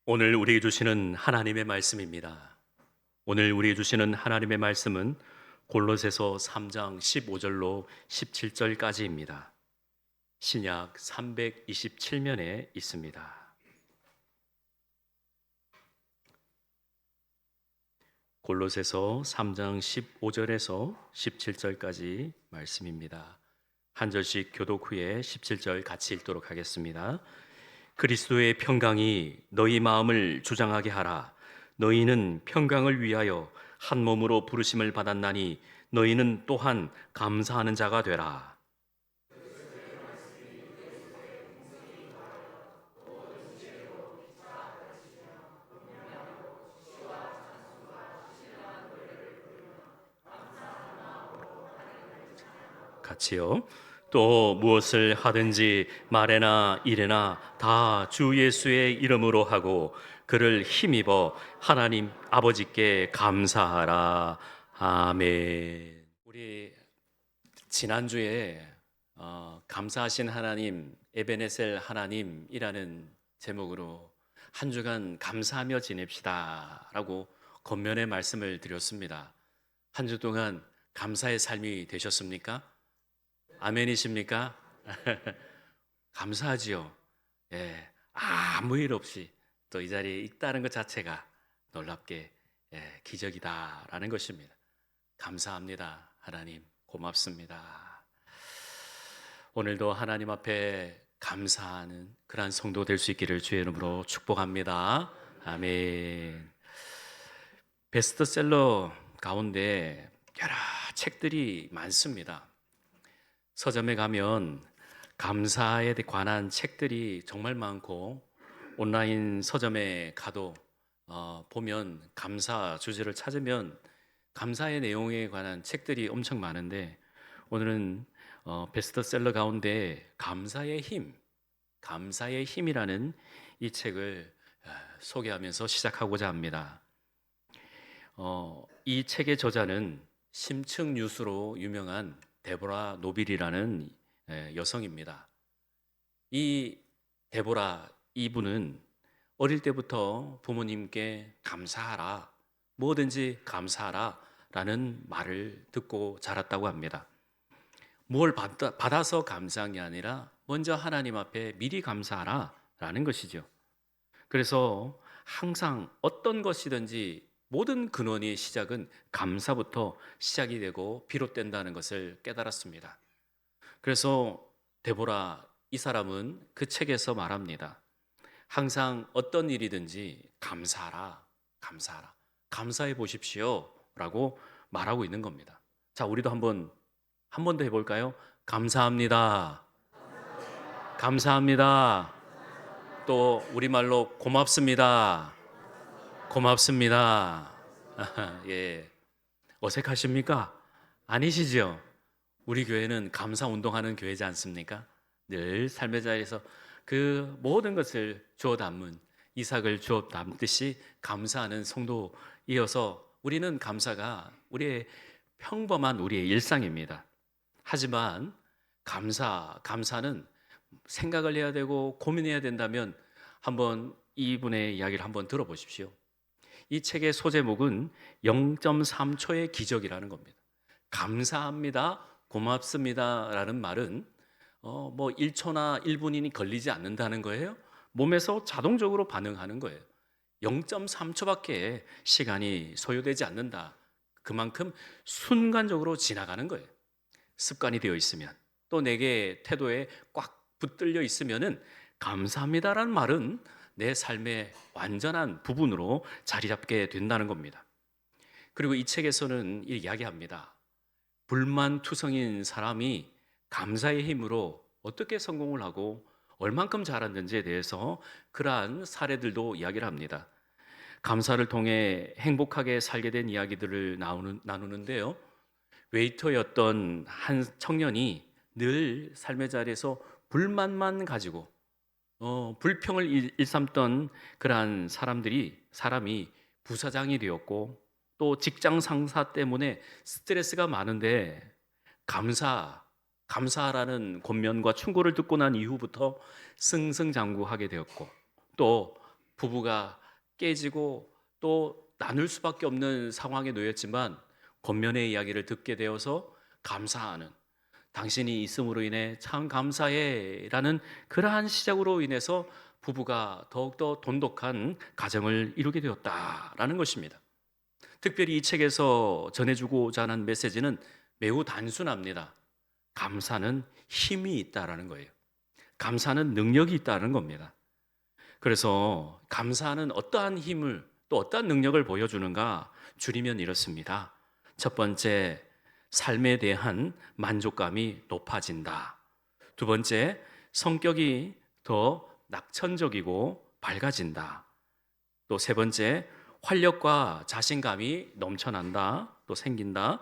오늘 우리에게 주시는 하나님의 말씀입니다. 오늘 우리에게 주시는 하나님의 말씀은 골로새서 3장 15절로 17절까지입니다. 신약 327면에 있습니다. 골로새서 3장 15절에서 17절까지 말씀입니다. 한 절씩 교독 후에 17절 같이 읽도록 하겠습니다. 그리스도의 평강이 너희 마음을 주장하게 하라. 너희는 평강을 위하여 한 몸으로 부르심을 받았나니 너희는 또한 감사하는 자가 되라. 같이요. 또 무엇을 하든지 말에나 일에나 다 주 예수의 이름으로 하고 그를 힘입어 하나님 아버지께 감사하라. 아멘. 우리 지난주에 감사하신 하나님, 에베네셀 하나님이라는 제목으로 한 주간 감사하며 지냅시다라고 겉면의 말씀을 드렸습니다. 한 주 동안 감사의 삶이 되셨습니까? 아멘이십니까? 감사하지요. 예, 아무 일 없이 또 이 자리에 있다는 것 자체가 놀랍게 기적이다라는 것입니다. 감사합니다. 하나님 고맙습니다. 오늘도 하나님 앞에 감사하는 그러한 성도 될 수 있기를 주의 이름으로 축복합니다. 아멘. 베스트셀러 가운데 여러 책들이 많습니다. 서점에 가면 감사에 관한 책들이 정말 많고 온라인 서점에 가도 보면 감사 주제를 찾으면 감사의 내용에 관한 책들이 엄청 많은데 오늘은 베스트셀러 가운데 감사의 힘이라는 이 책을 소개하면서 시작하고자 합니다. 이 책의 저자는 심층 뉴스로 유명한 데보라 노빌이라는 여성입니다. 이 데보라 이분은 어릴 때부터 부모님께 감사하라, 뭐든지 감사하라 라는 말을 듣고 자랐다고 합니다. 뭘 받아서 감사한 게 아니라 먼저 하나님 앞에 미리 감사하라 라는 것이죠. 그래서 항상 어떤 것이든지 모든 근원의 시작은 감사부터 시작이 되고 비롯된다는 것을 깨달았습니다. 그래서 데보라 이 사람은 그 책에서 말합니다. 항상 어떤 일이든지 감사하라, 감사하라, 감사해 보십시오 라고 말하고 있는 겁니다. 자, 우리도 한 번 더 해볼까요? 감사합니다. 감사합니다. 또 우리말로 고맙습니다. 고맙습니다. 예. 어색하십니까? 아니시죠? 우리 교회는 감사 운동하는 교회지 않습니까? 늘 삶의 자리에서 그 모든 것을 주워 담은 이삭을 주워 담듯이 감사하는 성도이어서 우리는 감사가 우리의 평범한 우리의 일상입니다. 하지만 감사는 생각을 해야 되고 고민해야 된다면 한번 이분의 이야기를 한번 들어보십시오. 이 책의 소제목은 0.3초의 기적이라는 겁니다. 감사합니다, 고맙습니다 라는 말은 뭐 1초나 1분이 걸리지 않는다는 거예요. 몸에서 자동적으로 반응하는 거예요. 0.3초밖에 시간이 소요되지 않는다. 그만큼 순간적으로 지나가는 거예요. 습관이 되어 있으면 또 내게 태도에 꽉 붙들려 있으면은 감사합니다라는 말은 내 삶의 완전한 부분으로 자리 잡게 된다는 겁니다. 그리고 이 책에서는 이렇게 이야기합니다. 불만투성인 사람이 감사의 힘으로 어떻게 성공을 하고 얼만큼 잘했는지에 대해서 그러한 사례들도 이야기를 합니다. 감사를 통해 행복하게 살게 된 이야기들을 나누는데요. 웨이터였던 한 청년이 늘 삶의 자리에서 불만만 가지고 불평을 일삼던 그러한 사람이 부사장이 되었고 또 직장 상사 때문에 스트레스가 많은데 감사라는 권면과 충고를 듣고 난 이후부터 승승장구하게 되었고 또 부부가 깨지고 또 나눌 수밖에 없는 상황에 놓였지만 권면의 이야기를 듣게 되어서 감사하는, 당신이 있음으로 인해 참 감사해 라는 그러한 시작으로 인해서 부부가 더욱더 돈독한 가정을 이루게 되었다라는 것입니다. 특별히 이 책에서 전해주고자 하는 메시지는 매우 단순합니다. 감사는 힘이 있다라는 거예요. 감사는 능력이 있다는 겁니다. 그래서 감사는 어떠한 힘을 또 어떠한 능력을 보여주는가 줄이면 이렇습니다. 첫 번째, 삶에 대한 만족감이 높아진다. 두 번째, 성격이 더 낙천적이고 밝아진다. 또 세 번째, 활력과 자신감이 넘쳐난다. 또 생긴다.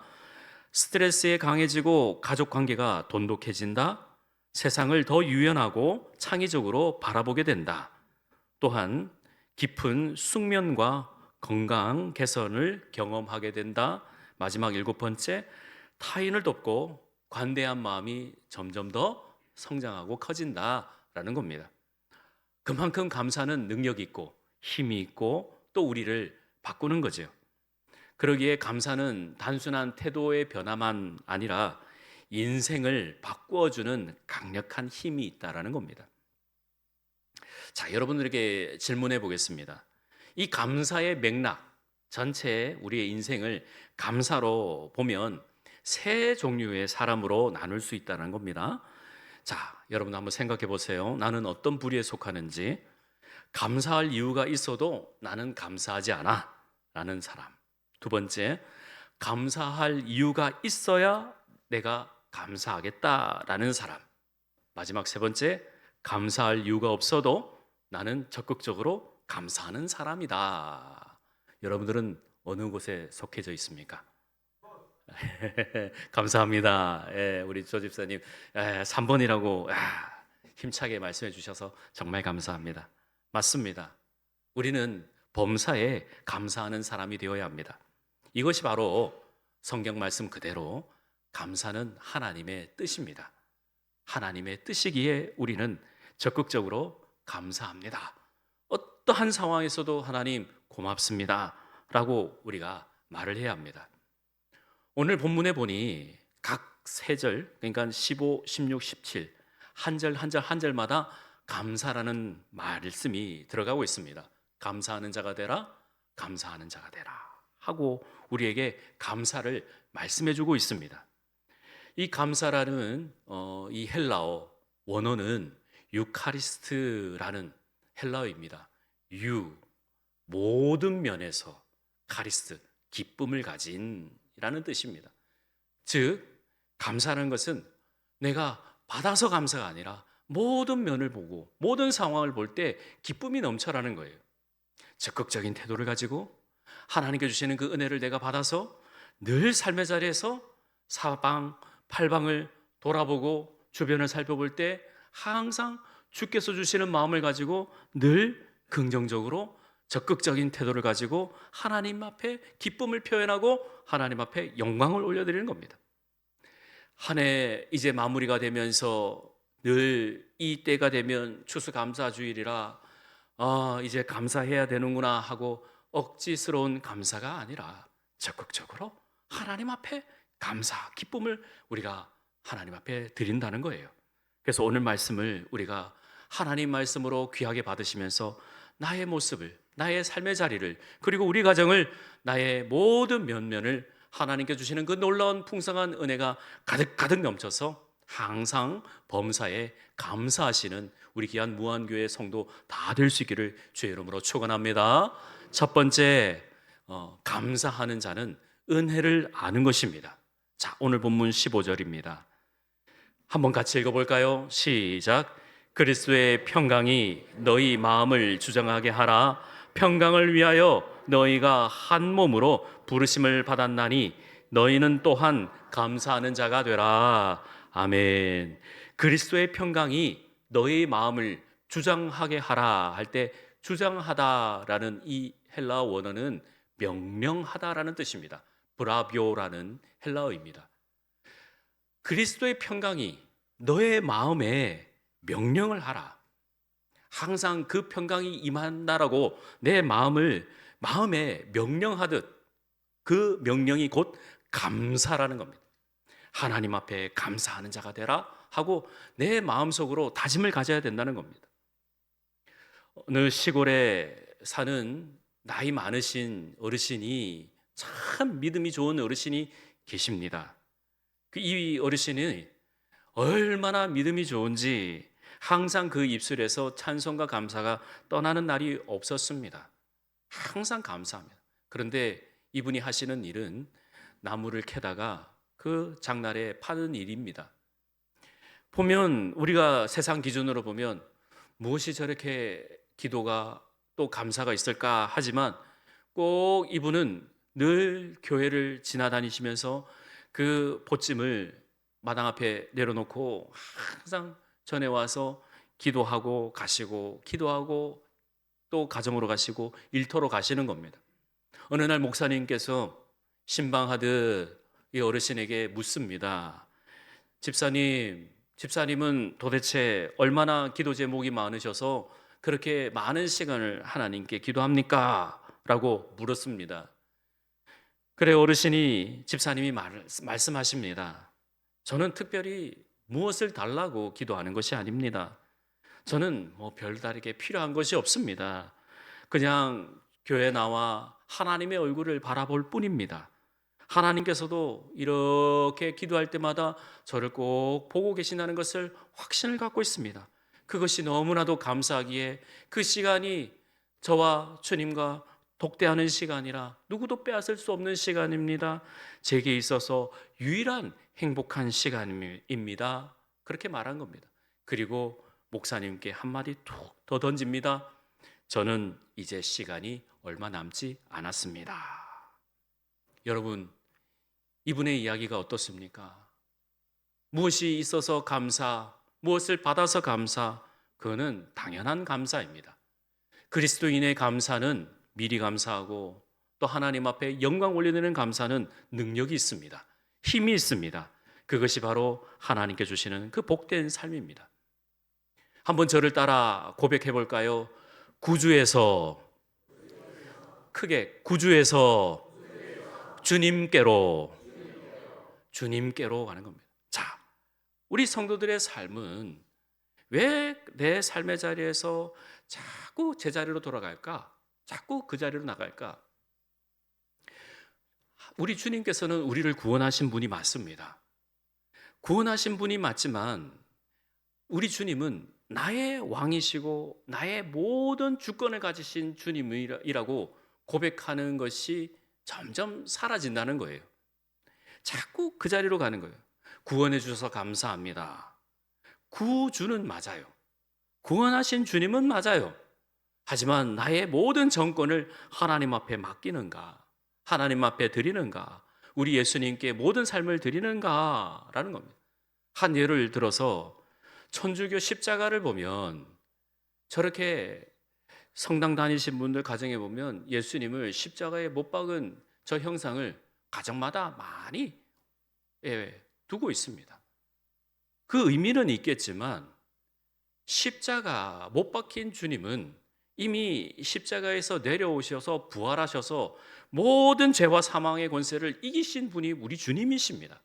스트레스에 강해지고 가족 관계가 돈독해진다. 세상을 더 유연하고 창의적으로 바라보게 된다. 또한 깊은 숙면과 건강 개선을 경험하게 된다. 마지막 일곱 번째, 타인을 돕고 관대한 마음이 점점 더 성장하고 커진다라는 겁니다. 그만큼 감사는 능력이 있고 힘이 있고 또 우리를 바꾸는 거죠. 그러기에 감사는 단순한 태도의 변화만 아니라 인생을 바꾸어주는 강력한 힘이 있다라는 겁니다. 자, 여러분들에게 질문해 보겠습니다. 이 감사의 맥락 전체 우리의 인생을 감사로 보면 세 종류의 사람으로 나눌 수 있다는 겁니다. 자, 여러분 한번 생각해 보세요. 나는 어떤 부류에 속하는지. 감사할 이유가 있어도 나는 감사하지 않아 라는 사람. 두 번째, 감사할 이유가 있어야 내가 감사하겠다라는 사람. 마지막 세 번째, 감사할 이유가 없어도 나는 적극적으로 감사하는 사람이다. 여러분들은 어느 곳에 속해져 있습니까? 감사합니다. 예, 우리 조 집사님 3번이라고 힘차게 말씀해 주셔서 정말 감사합니다. 맞습니다. 우리는 범사에 감사하는 사람이 되어야 합니다. 이것이 바로 성경 말씀 그대로 감사는 하나님의 뜻입니다. 하나님의 뜻이기에 우리는 적극적으로 감사합니다. 어떠한 상황에서도 하나님 고맙습니다 라고 우리가 말을 해야 합니다. 오늘 본문에 보니 각 세 절, 그러니까 15, 16, 17 한 절 한 절 한 절마다 감사라는 말씀이 들어가고 있습니다. 감사하는 자가 되라, 감사하는 자가 되라 하고 우리에게 감사를 말씀해 주고 있습니다. 이 감사라는 이 헬라어 원어는 유카리스트라는 헬라어입니다. 모든 면에서 카리스트, 기쁨을 가진이라는 뜻입니다. 즉 감사라는 것은 내가 받아서 감사가 아니라 모든 면을 보고 모든 상황을 볼 때 기쁨이 넘쳐라는 거예요. 적극적인 태도를 가지고 하나님께 주시는 그 은혜를 내가 받아서 늘 삶의 자리에서 사방 팔방을 돌아보고 주변을 살펴볼 때 항상 주께서 주시는 마음을 가지고 늘 긍정적으로 적극적인 태도를 가지고 하나님 앞에 기쁨을 표현하고 하나님 앞에 영광을 올려드리는 겁니다. 한 해 이제 마무리가 되면서 늘 이 때가 되면 추수감사주일이라 이제 감사해야 되는구나 하고 억지스러운 감사가 아니라 적극적으로 하나님 앞에 감사, 기쁨을 우리가 하나님 앞에 드린다는 거예요. 그래서 오늘 말씀을 우리가 하나님 말씀으로 귀하게 받으시면서 나의 모습을, 나의 삶의 자리를, 그리고 우리 가정을, 나의 모든 면면을 하나님께 주시는 그 놀라운 풍성한 은혜가 가득가득 넘쳐서 항상 범사에 감사하시는 우리 귀한 무한교회 성도 다 될 수 있기를 주의 이름으로 축원합니다. 첫 번째, 감사하는 자는 은혜를 아는 것입니다. 자, 오늘 본문 15절입니다. 한번 같이 읽어볼까요? 시작. 그리스도의 평강이 너희 마음을 주장하게 하라. 평강을 위하여 너희가 한 몸으로 부르심을 받았나니 너희는 또한 감사하는 자가 되라. 아멘. 그리스도의 평강이 너희 마음을 주장하게 하라 할 때 주장하다라는 이 헬라어 원어는 명령하다라는 뜻입니다. 브라비오라는 헬라어입니다. 그리스도의 평강이 너의 마음에 명령을 하라. 항상 그 평강이 임한다라고 내 마음에 명령하듯 그 명령이 곧 감사라는 겁니다. 하나님 앞에 감사하는 자가 되라 하고 내 마음속으로 다짐을 가져야 된다는 겁니다. 어느 시골에 사는 나이 많으신 어르신이, 참 믿음이 좋은 어르신이 계십니다. 이 어르신이 얼마나 믿음이 좋은지 항상 그 입술에서 찬송과 감사가 떠나는 날이 없었습니다. 항상 감사합니다. 그런데 이분이 하시는 일은 나무를 캐다가 그 장날에 파는 일입니다. 보면 우리가 세상 기준으로 보면 무엇이 저렇게 기도가 또 감사가 있을까 하지만 꼭 이분은 늘 교회를 지나다니시면서 그 보찜을 마당 앞에 내려놓고 항상 전에 와서 기도하고 가시고, 기도하고 또 가정으로 가시고 일터로 가시는 겁니다. 어느 날 목사님께서 신방하듯 이 어르신에게 묻습니다. 집사님은 도대체 얼마나 기도 제목이 많으셔서 그렇게 많은 시간을 하나님께 기도합니까? 라고 물었습니다. 그래, 어르신이, 집사님이 말씀하십니다. 저는 특별히 무엇을 달라고 기도하는 것이 아닙니다. 저는 별다르게 필요한 것이 없습니다. 그냥 교회에 나와 하나님의 얼굴을 바라볼 뿐입니다. 하나님께서도 이렇게 기도할 때마다 저를 꼭 보고 계신다는 것을 확신을 갖고 있습니다. 그것이 너무나도 감사하기에 그 시간이 저와 주님과 독대하는 시간이라 누구도 빼앗을 수 없는 시간입니다. 제게 있어서 유일한 행복한 시간입니다. 그렇게 말한 겁니다. 그리고 목사님께 한마디 툭 더 던집니다. 저는 이제 시간이 얼마 남지 않았습니다. 여러분, 이분의 이야기가 어떻습니까? 무엇이 있어서 감사, 무엇을 받아서 감사, 그거는 당연한 감사입니다. 그리스도인의 감사는 미리 감사하고 또 하나님 앞에 영광 올려드리는 감사는 능력이 있습니다. 힘이 있습니다. 그것이 바로 하나님께 주시는 그 복된 삶입니다. 한번 저를 따라 고백해 볼까요? 크게 구주에서 주님께로 가는 겁니다. 자, 우리 성도들의 삶은 왜 내 삶의 자리에서 자꾸 제자리로 돌아갈까? 자꾸 그 자리로 나갈까? 우리 주님께서는 우리를 구원하신 분이 맞습니다. 구원하신 분이 맞지만 우리 주님은 나의 왕이시고 나의 모든 주권을 가지신 주님이라고 고백하는 것이 점점 사라진다는 거예요. 자꾸 그 자리로 가는 거예요. 구원해 주셔서 감사합니다. 구주는 맞아요. 구원하신 주님은 맞아요. 하지만 나의 모든 정권을 하나님 앞에 맡기는가? 하나님 앞에 드리는가? 우리 예수님께 모든 삶을 드리는가라는 겁니다. 한 예를 들어서 천주교 십자가를 보면 저렇게 성당 다니신 분들 가정에 보면 예수님을 십자가에 못 박은 저 형상을 가정마다 많이 두고 있습니다. 그 의미는 있겠지만 십자가 못 박힌 주님은 이미 십자가에서 내려오셔서 부활하셔서 모든 죄와 사망의 권세를 이기신 분이 우리 주님이십니다.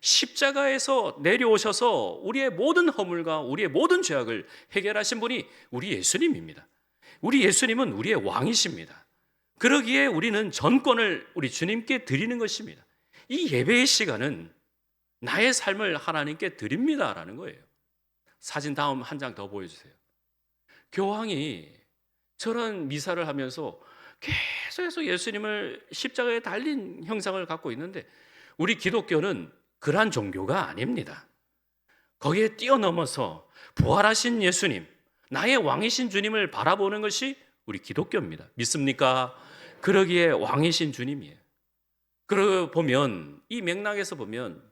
십자가에서 내려오셔서 우리의 모든 허물과 우리의 모든 죄악을 해결하신 분이 우리 예수님입니다. 우리 예수님은 우리의 왕이십니다. 그러기에 우리는 전권을 우리 주님께 드리는 것입니다. 이 예배의 시간은 나의 삶을 하나님께 드립니다라는 거예요. 사진 다음 한 장 더 보여주세요. 교황이 저런 미사를 하면서 계속해서 예수님을 십자가에 달린 형상을 갖고 있는데 우리 기독교는 그러한 종교가 아닙니다. 거기에 뛰어넘어서 부활하신 예수님, 나의 왕이신 주님을 바라보는 것이 우리 기독교입니다. 믿습니까? 그러기에 왕이신 주님이에요. 그러고 보면 이 맥락에서 보면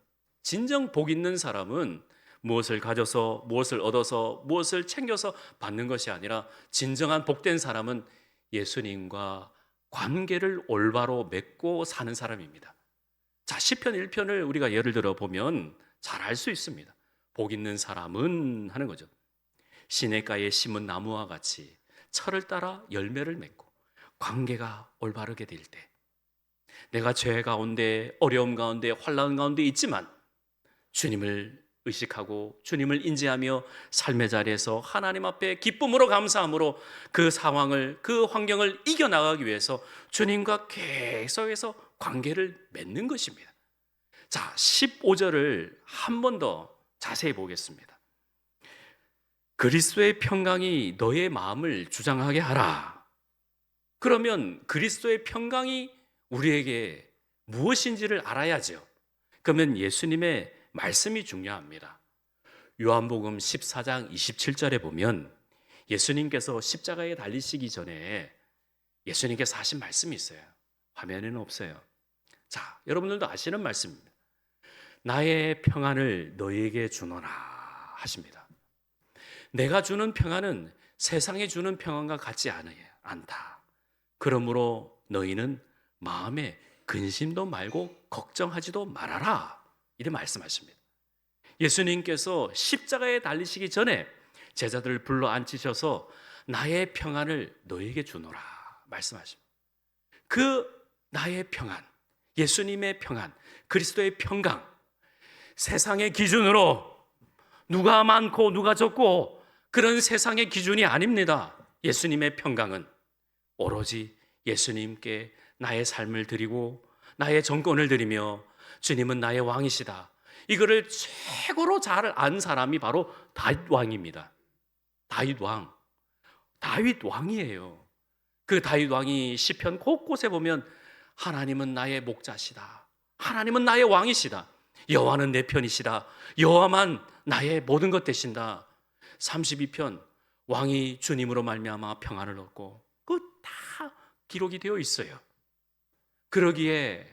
진정 복 있는 사람은 무엇을 가져서 무엇을 얻어서 무엇을 챙겨서 받는 것이 아니라 진정한 복된 사람은 예수님과 관계를 올바로 맺고 사는 사람입니다. 자, 시편 1편을 우리가 예를 들어 보면 잘 알 수 있습니다. 복 있는 사람은 하는 거죠. 시냇가에 심은 나무와 같이 철을 따라 열매를 맺고 관계가 올바르게 될 때, 내가 죄 가운데, 어려움 가운데, 환난 가운데 있지만 주님을 의식하고 주님을 인지하며 삶의 자리에서 하나님 앞에 기쁨으로 감사함으로 그 상황을, 그 환경을 이겨나가기 위해서 주님과 계속해서 관계를 맺는 것입니다. 자, 15절을 한 번 더 자세히 보겠습니다. 그리스도의 평강이 너의 마음을 주장하게 하라. 그러면 그리스도의 평강이 우리에게 무엇인지를 알아야죠. 그러면 예수님의 말씀이 중요합니다. 요한복음 14장 27절에 보면 예수님께서 십자가에 달리시기 전에 예수님께서 하신 말씀이 있어요. 화면에는 없어요. 자, 여러분들도 아시는 말씀입니다. 나의 평안을 너희에게 주노라 하십니다. 내가 주는 평안은 세상에 주는 평안과 같지 않다. 그러므로 너희는 마음에 근심도 말고 걱정하지도 말아라. 이렇게 말씀하십니다. 예수님께서 십자가에 달리시기 전에 제자들을 불러 앉히셔서 나의 평안을 너희에게 주노라 말씀하십니다. 그 나의 평안, 예수님의 평안, 그리스도의 평강, 세상의 기준으로 누가 많고 누가 적고 그런 세상의 기준이 아닙니다. 예수님의 평강은 오로지 예수님께 나의 삶을 드리고 나의 정권을 드리며 주님은 나의 왕이시다. 이거를 최고로 잘 안 사람이 바로 다윗 왕입니다. 다윗 왕. 다윗 왕이에요. 그 다윗 왕이 시편 곳곳에 보면 하나님은 나의 목자시다. 하나님은 나의 왕이시다. 여호와는 내 편이시다. 여호와만 나의 모든 것 되신다. 32편 왕이 주님으로 말미암아 평안을 얻고 그 다 기록이 되어 있어요. 그러기에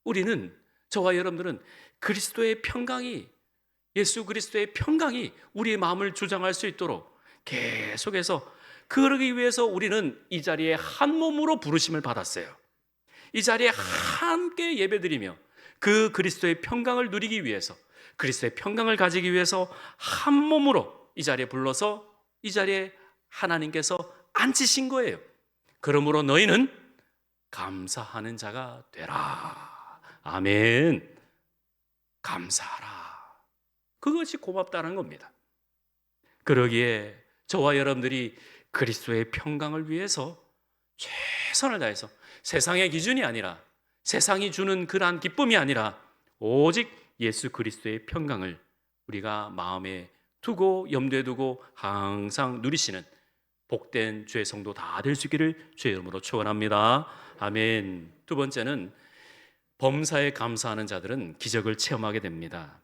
우리는, 저와 여러분들은 그리스도의 평강이, 예수 그리스도의 평강이 우리의 마음을 주장할 수 있도록 계속해서, 그러기 위해서 우리는 이 자리에 한 몸으로 부르심을 받았어요. 이 자리에 함께 예배드리며 그 그리스도의 평강을 누리기 위해서, 그리스도의 평강을 가지기 위해서 한 몸으로 이 자리에 불러서 이 자리에 하나님께서 앉히신 거예요. 그러므로 너희는 감사하는 자가 되라. 아멘. 감사하라. 그것이 고맙다는 겁니다. 그러기에 저와 여러분들이 그리스도의 평강을 위해서 최선을 다해서, 세상의 기준이 아니라, 세상이 주는 그러한 기쁨이 아니라 오직 예수 그리스도의 평강을 우리가 마음에 두고 염두에 두고 항상 누리시는 복된 주의 성도 다 될 수 있기를 주의 이름으로 축원합니다. 아멘. 두 번째는 범사에 감사하는 자들은 기적을 체험하게 됩니다.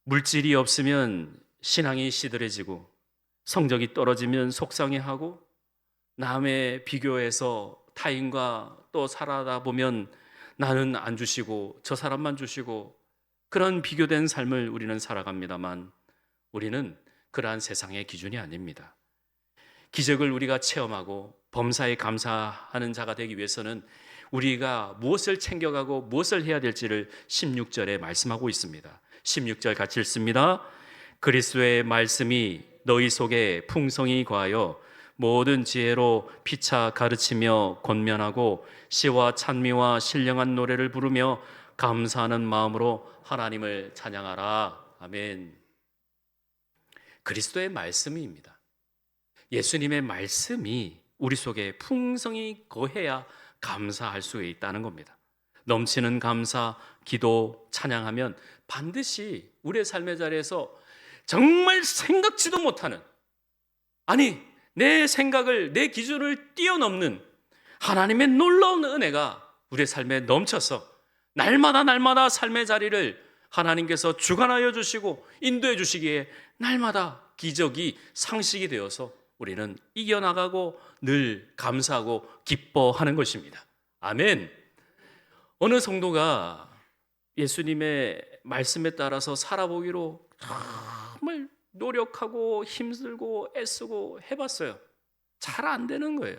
물질이 없으면 신앙이 시들해지고, 성적이 떨어지면 속상해하고, 남의 비교해서 타인과 또 살아다 보면 나는 안 주시고 저 사람만 주시고, 그런 비교된 삶을 우리는 살아갑니다만, 우리는 그러한 세상의 기준이 아닙니다. 기적을 우리가 체험하고 범사에 감사하는 자가 되기 위해서는 우리가 무엇을 챙겨가고 무엇을 해야 될지를 16절에 말씀하고 있습니다. 16절 같이 읽습니다. 그리스도의 말씀이 너희 속에 풍성히 거하여 모든 지혜로 피차 가르치며 권면하고 시와 찬미와 신령한 노래를 부르며 감사하는 마음으로 하나님을 찬양하라. 아멘. 그리스도의 말씀입니다. 예수님의 말씀이 우리 속에 풍성히 거해야 감사할 수 있다는 겁니다. 넘치는 감사, 기도, 찬양하면 반드시 우리의 삶의 자리에서 정말 생각지도 못하는, 아니 내 생각을, 내 기준을 뛰어넘는 하나님의 놀라운 은혜가 우리의 삶에 넘쳐서 날마다 삶의 자리를 하나님께서 주관하여 주시고 인도해 주시기에 날마다 기적이 상식이 되어서 우리는 이겨나가고 늘 감사하고 기뻐하는 것입니다. 아멘. 어느 성도가 예수님의 말씀에 따라서 살아보기로 정말 노력하고 힘들고 애쓰고 해봤어요. 잘 안 되는 거예요.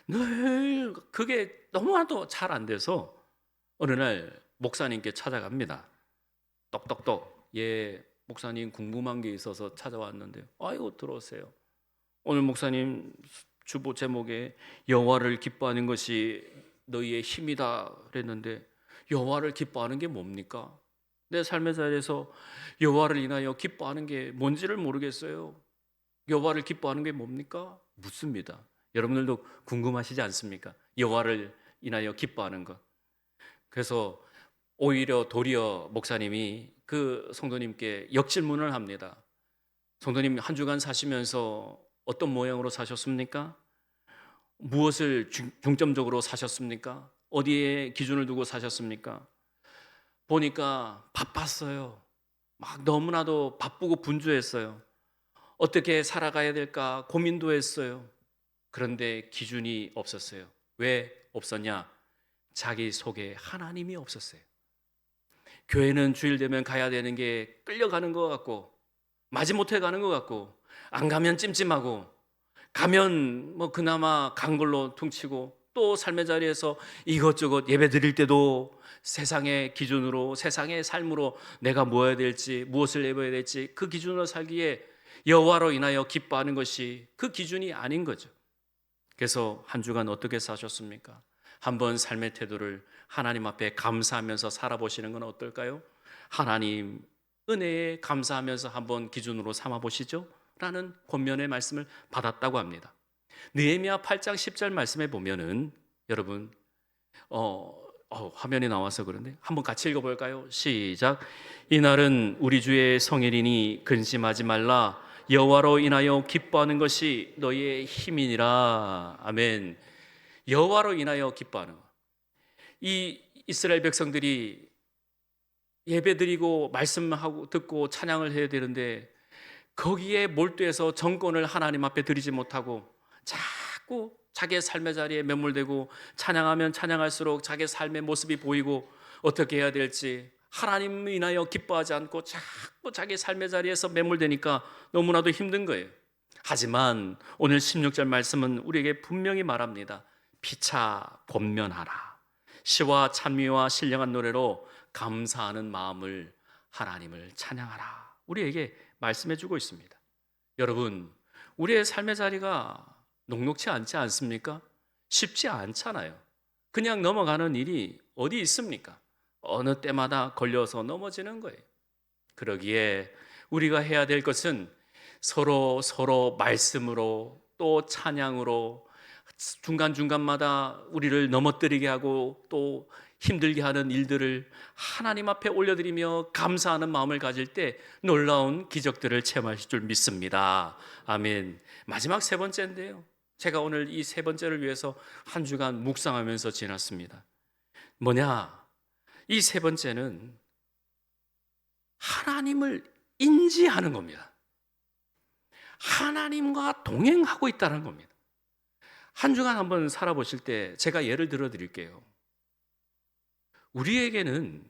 늘 그게 너무나도 잘 안 돼서 어느 날 목사님께 찾아갑니다. 똑똑똑, 얘 목사님 궁금한 게 있어서 찾아왔는데 아이고 들어오세요. 오늘 목사님 주보 제목에 여호와를 기뻐하는 것이 너희의 힘이다 그랬는데 여호와를 기뻐하는 게 뭡니까? 내 삶의 자리에서 여호와를 인하여 기뻐하는 게 뭔지를 모르겠어요. 여호와를 기뻐하는 게 뭡니까? 묻습니다. 여러분들도 궁금하시지 않습니까? 여호와를 인하여 기뻐하는 것. 그래서 오히려 도리어 목사님이 그 성도님께 역질문을 합니다. 성도님 한 주간 사시면서 어떤 모양으로 사셨습니까? 무엇을 중점적으로 사셨습니까? 어디에 기준을 두고 사셨습니까? 보니까 바빴어요. 막 너무나도 바쁘고 분주했어요. 어떻게 살아가야 될까 고민도 했어요. 그런데 기준이 없었어요. 왜 없었냐? 자기 속에 하나님이 없었어요. 교회는 주일 되면 가야 되는 게 끌려가는 것 같고, 마지못해 가는 것 같고, 안 가면 찜찜하고, 가면 뭐 그나마 간 걸로 퉁치고, 또 삶의 자리에서 이것저것 예배 드릴 때도 세상의 기준으로, 세상의 삶으로 내가 뭐 해야 될지, 무엇을 입어야 될지 그 기준으로 살기에 여호와로 인하여 기뻐하는 것이 그 기준이 아닌 거죠. 그래서 한 주간 어떻게 사셨습니까? 한번 삶의 태도를 하나님 앞에 감사하면서 살아보시는 건 어떨까요? 하나님 은혜에 감사하면서 한번 기준으로 삼아 보시죠 라는 권면의 말씀을 받았다고 합니다. 느헤미야 8장 10절 말씀에 보면은 여러분 화면에 나와서 그런데 한번 같이 읽어볼까요? 시작. 이날은 우리 주의 성일이니 근심하지 말라. 여호와로 인하여 기뻐하는 것이 너희의 힘이니라. 아멘. 여호와로 인하여 기뻐하는 것. 이 이스라엘 백성들이 예배드리고 말씀하고 듣고 찬양을 해야 되는데 거기에 몰두해서 정권을 하나님 앞에 드리지 못하고 자꾸 자기의 삶의 자리에 매몰되고 찬양하면 찬양할수록 자기의 삶의 모습이 보이고 어떻게 해야 될지 하나님을 인하여 기뻐하지 않고 자꾸 자기의 삶의 자리에서 매몰되니까 너무나도 힘든 거예요. 하지만 오늘 16절 말씀은 우리에게 분명히 말합니다. 피차 권면하라. 시와 찬미와 신령한 노래로 감사하는 마음을 하나님을 찬양하라. 우리에게 말씀해 주고 있습니다. 여러분, 우리의 삶의 자리가 녹록치 않지 않습니까? 쉽지 않잖아요. 그냥 넘어가는 일이 어디 있습니까? 어느 때마다 걸려서 넘어지는 거예요. 그러기에 우리가 해야 될 것은 서로 말씀으로 또 찬양으로 중간중간마다 우리를 넘어뜨리게 하고 또 힘들게 하는 일들을 하나님 앞에 올려드리며 감사하는 마음을 가질 때 놀라운 기적들을 체험하실 줄 믿습니다. 아멘. 마지막 세 번째인데요. 제가 오늘 이 세 번째를 위해서 한 주간 묵상하면서 지났습니다. 뭐냐? 이 세 번째는 하나님을 인지하는 겁니다. 하나님과 동행하고 있다는 겁니다. 한 주간 한번 살아보실 때 제가 예를 들어 드릴게요. 우리에게는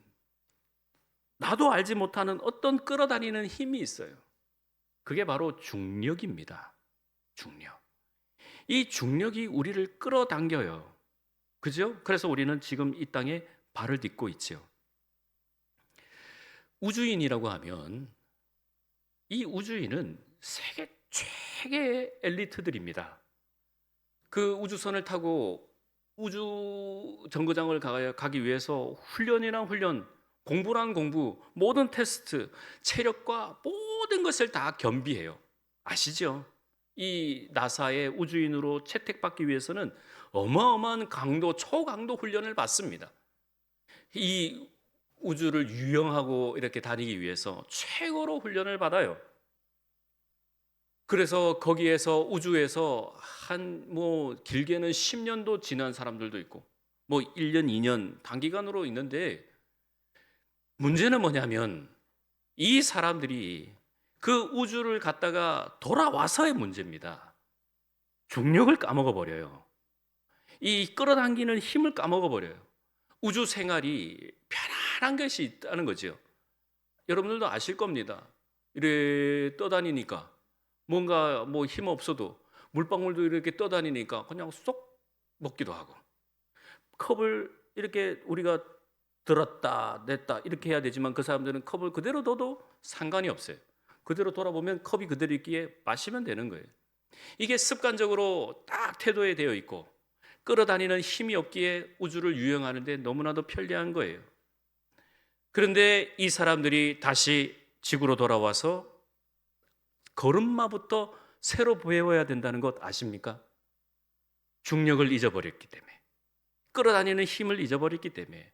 나도 알지 못하는 어떤 끌어다니는 힘이 있어요. 그게 바로 중력입니다. 중력. 이 중력이 우리를 끌어당겨요. 그죠? 그래서 우리는 지금 이 땅에 발을 딛고 있죠. 우주인이라고 하면 이 우주인은 세계 최고의 엘리트들입니다. 그 우주선을 타고 우주 정거장을 가기 위해서 훈련이란 훈련, 공부란 공부, 모든 테스트, 체력과 모든 것을 다 겸비해요. 아시죠? 이 나사의 우주인으로 채택받기 위해서는 어마어마한 강도, 초강도 훈련을 받습니다. 이 우주를 유영하고 이렇게 다니기 위해서 최고로 훈련을 받아요. 그래서 거기에서 우주에서 길게는 10년도 지난 사람들도 있고 1년, 2년 단기간으로 있는데 문제는 뭐냐면 이 사람들이 그 우주를 갔다가 돌아와서의 문제입니다. 중력을 까먹어 버려요. 이 끌어당기는 힘을 까먹어 버려요. 우주 생활이 편안한 것이 있다는 거죠. 여러분들도 아실 겁니다. 이렇게 떠다니니까 뭔가 힘 없어도 물방울도 이렇게 떠다니니까 그냥 쏙 먹기도 하고 컵을 이렇게 우리가 들었다 냈다 이렇게 해야 되지만 그 사람들은 컵을 그대로 둬도 상관이 없어요. 그대로 돌아보면 컵이 그대로 있기에 마시면 되는 거예요. 이게 습관적으로 딱 태도에 되어 있고 끌어다니는 힘이 없기에 우주를 유영하는 데 너무나도 편리한 거예요. 그런데 이 사람들이 다시 지구로 돌아와서 걸음마부터 새로 배워야 된다는 것 아십니까? 중력을 잊어버렸기 때문에, 끌어다니는 힘을 잊어버렸기 때문에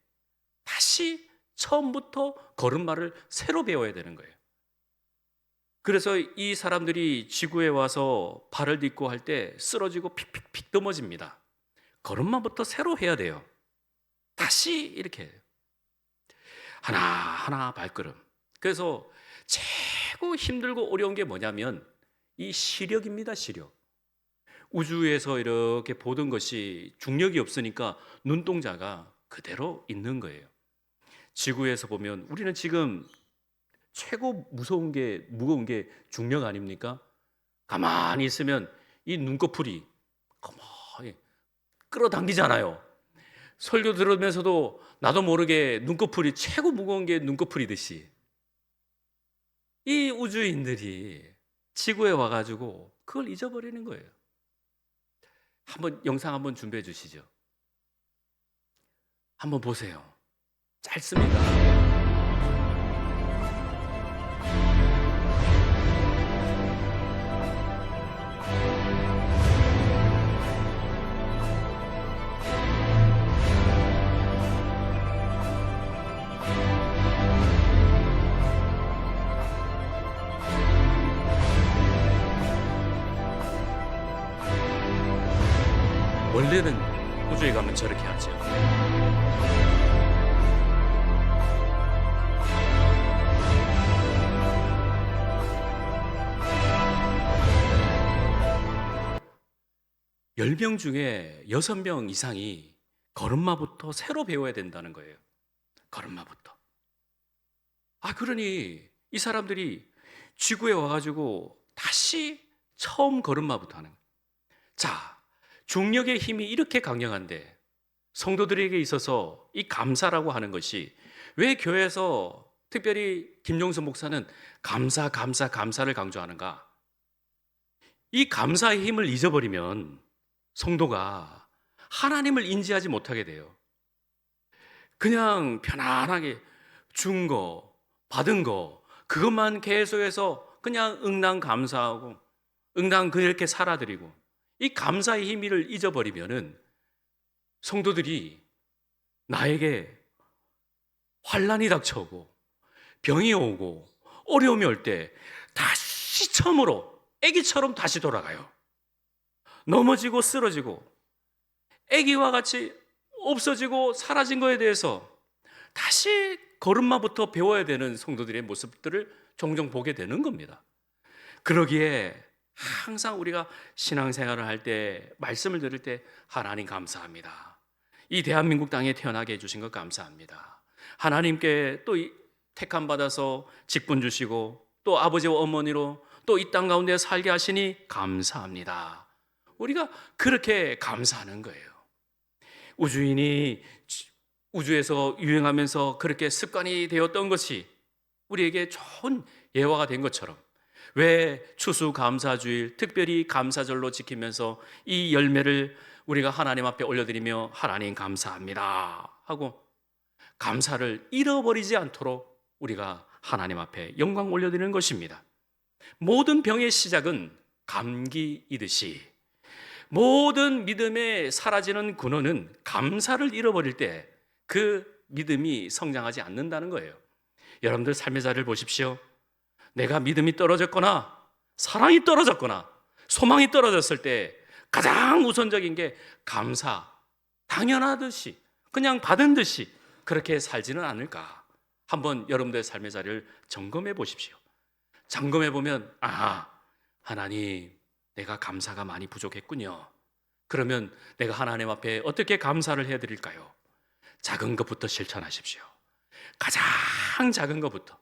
다시 처음부터 걸음마를 새로 배워야 되는 거예요. 그래서 이 사람들이 지구에 와서 발을 딛고 할 때 쓰러지고 픽픽픽 넘어집니다. 걸음마부터 새로 해야 돼요. 다시 이렇게 해요. 하나하나 발걸음. 그래서 최고 힘들고 어려운 게 뭐냐면 이 시력입니다. 시력. 우주에서 이렇게 보던 것이 중력이 없으니까 눈동자가 그대로 있는 거예요. 지구에서 보면 우리는 지금 최고 무거운 게 중력 아닙니까? 가만히 있으면 이 눈꺼풀이 가만히 끌어당기잖아요. 설교 들으면서도 나도 모르게 눈꺼풀이 최고 무거운 게 눈꺼풀이듯이 이 우주인들이 지구에 와가지고 그걸 잊어버리는 거예요. 영상 한번 준비해 주시죠. 한번 보세요. 짧습니다. 원래는 우주에 가면 저렇게 하죠. 열 명 중에 6명 이상이 걸음마부터 새로 배워야 된다는 거예요. 걸음마부터. 그러니 이 사람들이 지구에 와가지고 다시 처음 걸음마부터 하는 거예요. 자, 중력의 힘이 이렇게 강력한데 성도들에게 있어서 이 감사라고 하는 것이 왜 교회에서 특별히 김용수 목사는 감사를 강조하는가? 이 감사의 힘을 잊어버리면 성도가 하나님을 인지하지 못하게 돼요. 그냥 편안하게 준 거, 받은 거, 그것만 계속해서 그냥 응당 감사하고 응당 그렇게 살아드리고 이 감사의 힘을 잊어버리면은 성도들이 나에게 환난이 닥쳐오고 병이 오고 어려움이 올 때 다시 처음으로 아기처럼 다시 돌아가요. 넘어지고 쓰러지고 아기와 같이 없어지고 사라진 거에 대해서 다시 걸음마부터 배워야 되는 성도들의 모습들을 종종 보게 되는 겁니다. 그러기에 항상 우리가 신앙생활을 할 때 말씀을 들을 때 하나님 감사합니다. 이 대한민국 땅에 태어나게 해주신 것 감사합니다. 하나님께 또 택함 받아서 직분 주시고 또 아버지와 어머니로 또 이 땅 가운데 살게 하시니 감사합니다. 우리가 그렇게 감사하는 거예요. 우주인이 우주에서 유행하면서 그렇게 습관이 되었던 것이 우리에게 좋은 예화가 된 것처럼 왜 추수감사주일 특별히 감사절로 지키면서 이 열매를 우리가 하나님 앞에 올려드리며 하나님 감사합니다 하고 감사를 잃어버리지 않도록 우리가 하나님 앞에 영광 올려드리는 것입니다. 모든 병의 시작은 감기이듯이 모든 믿음에 사라지는 근원은 감사를 잃어버릴 때 그 믿음이 성장하지 않는다는 거예요. 여러분들 삶의 자리를 보십시오. 내가 믿음이 떨어졌거나 사랑이 떨어졌거나 소망이 떨어졌을 때 가장 우선적인 게 감사, 당연하듯이 그냥 받은 듯이 그렇게 살지는 않을까. 한번 여러분들의 삶의 자리를 점검해 보십시오. 점검해 보면 하나님 내가 감사가 많이 부족했군요. 그러면 내가 하나님 앞에 어떻게 감사를 해드릴까요? 작은 것부터 실천하십시오. 가장 작은 것부터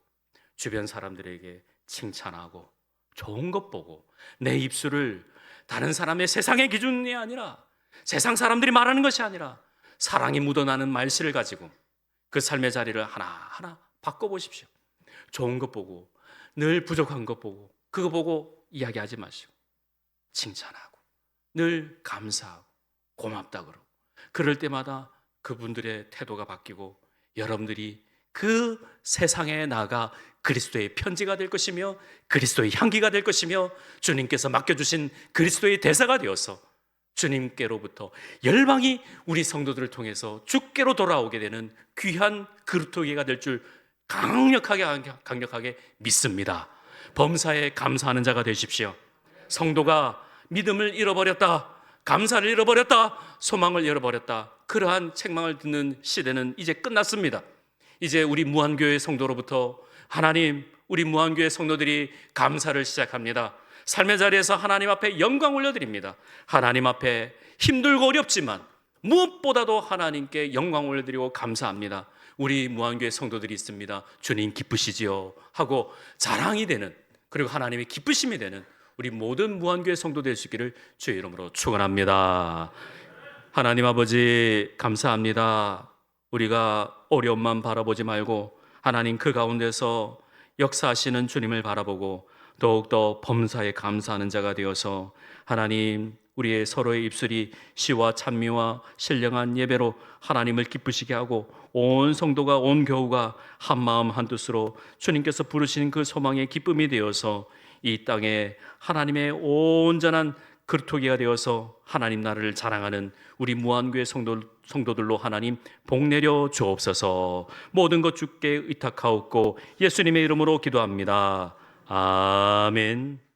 주변 사람들에게 칭찬하고 좋은 것 보고 내 입술을 다른 사람의 세상의 기준이 아니라 세상 사람들이 말하는 것이 아니라 사랑이 묻어나는 말씨를 가지고 그 삶의 자리를 하나하나 바꿔보십시오. 좋은 것 보고, 늘 부족한 것 보고, 그거 보고 이야기하지 마시고 칭찬하고 늘 감사하고 고맙다 그러고, 그럴 때마다 그분들의 태도가 바뀌고 여러분들이 그 세상에 나가 그리스도의 편지가 될 것이며 그리스도의 향기가 될 것이며 주님께서 맡겨주신 그리스도의 대사가 되어서 주님께로부터 열방이 우리 성도들을 통해서 주께로 돌아오게 되는 귀한 그루터기가 될 줄 강력하게 믿습니다. 범사에 감사하는 자가 되십시오. 성도가 믿음을 잃어버렸다, 감사를 잃어버렸다, 소망을 잃어버렸다, 그러한 책망을 듣는 시대는 이제 끝났습니다. 이제 우리 무한교회 성도로부터 하나님, 우리 무한교회 성도들이 감사를 시작합니다. 삶의 자리에서 하나님 앞에 영광 올려드립니다. 하나님 앞에 힘들고 어렵지만 무엇보다도 하나님께 영광 올려드리고 감사합니다. 우리 무한교회 성도들이 있습니다. 주님 기쁘시지요 하고 자랑이 되는, 그리고 하나님의 기쁘심이 되는 우리 모든 무한교회 성도 될 수 있기를 주의 이름으로 축원합니다. 하나님 아버지 감사합니다. 우리가 어려움만 바라보지 말고 하나님 그 가운데서 역사하시는 주님을 바라보고 더욱더 범사에 감사하는 자가 되어서 하나님, 우리의 서로의 입술이 시와 찬미와 신령한 예배로 하나님을 기쁘시게 하고 온 성도가, 온 교우가 한마음 한뜻으로 주님께서 부르신 그 소망의 기쁨이 되어서 이 땅에 하나님의 온전한 그루터기가 되어서 하나님 나라를 자랑하는 우리 무한교회 성도들로 하나님 복 내려 주옵소서. 모든 것 주께 의탁하옵고 예수님의 이름으로 기도합니다. 아멘.